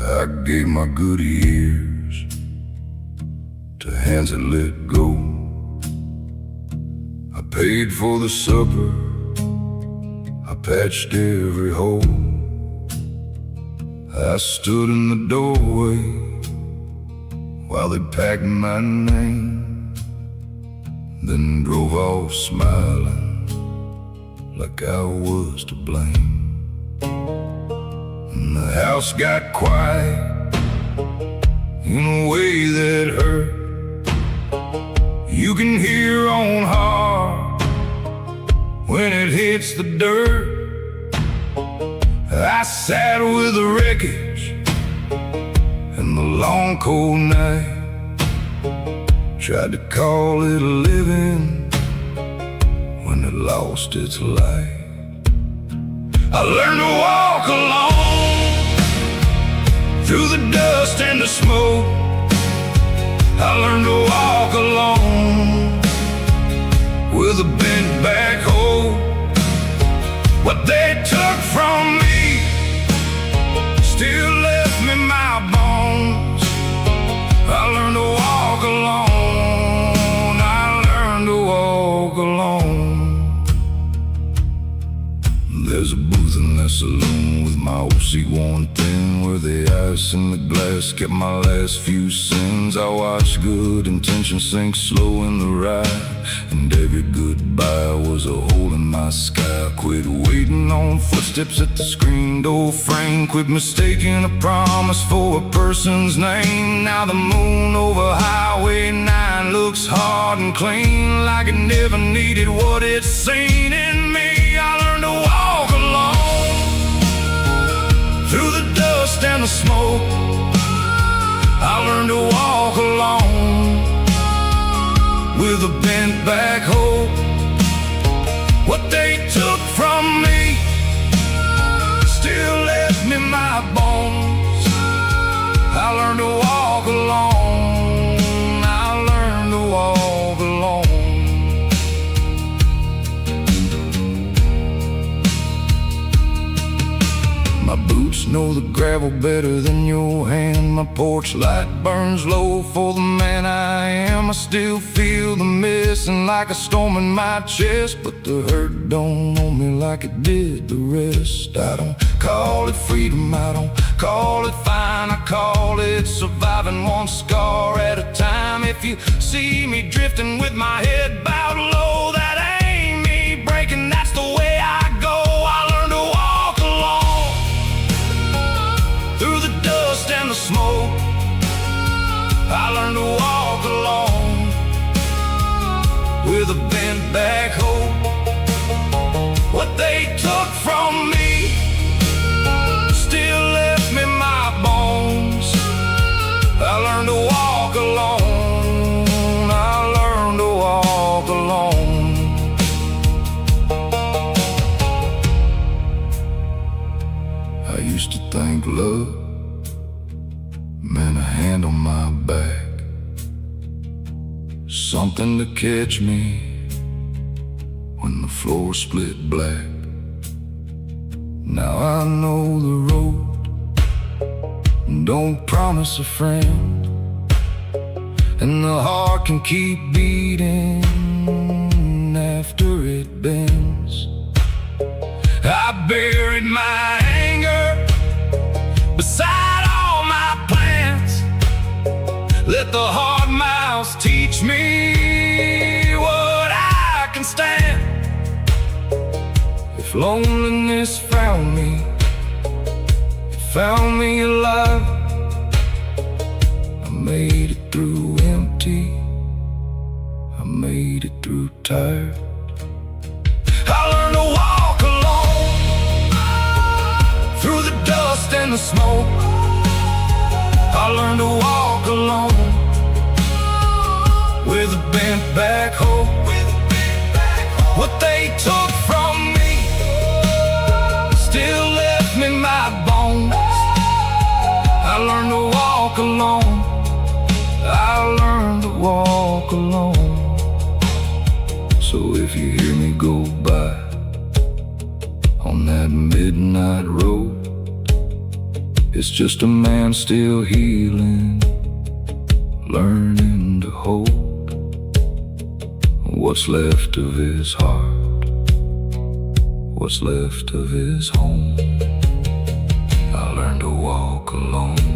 I gave my good years to hands that let go. I paid for the supper, I patched every hole. I stood in the doorway while they packed my name, then drove off smiling like I was to blame. And the house got quiet in a way that hurt. You can hear on hard when it hits the dirt. I sat with the wreckage and the long cold night, tried to call it a living when it lost its light. I learned to walk alone through the dust and the smoke. I learned to walk alone with a bent back hoe. What they took from me still left me my bones. I learned to walk alone. I learned to walk alone. There's a booth in that saloon with my old seat worn thin, where the ice in the glass kept my last few sins. I watched good intentions sink slow in the ride, and every goodbye was a hole in my sky. Quit waiting on footsteps at the screen door frame, quit mistaking a promise for a person's name. Now the moon over Highway 9 looks hard and clean, like it never needed what it's seen in me. I learned to walk alone through the dust and the smoke. I learned to walk alone with a bent back hoe. What they took from me still left me my bones. I learned to walk alone. I learned to walk alone. My boots know the gravel better than your hand. My porch light burns low for the man I am. I still feel the missing like a storm in my chest, but the hurt don't own me like it did the rest. I don't call it freedom, I don't call it fine, I call it surviving one scar at a time. If you see me drifting with my head bowed low, that ain't me breaking, that's the way I go. I learned to walk alone through the dust and the smoke. I learned to walk alone with a bent back hoe. What they took from me still left me my bones. I learned to walk alone. I learned to walk alone. I used to think love meant a hand on my back, something to catch me when the floor split black. Now I know the road don't promise a friend, and the heart can keep beating after it bends. I buried my anger beside all my plans, let the hard mouths teach me what I can stand. If loneliness found me, it found me alive. I made it through empty, I made it through tired. I learned to walk alone through the dust and the smoke. I learned to walk alone with a bent back hoe. What they took from me still left me my bones. I learned to walk alone. I learned to walk alone. So if you hear me go by on that midnight road, It's just a man still healing, learning to hold what's left of his heart, what's left of his home. I learned to walk alone.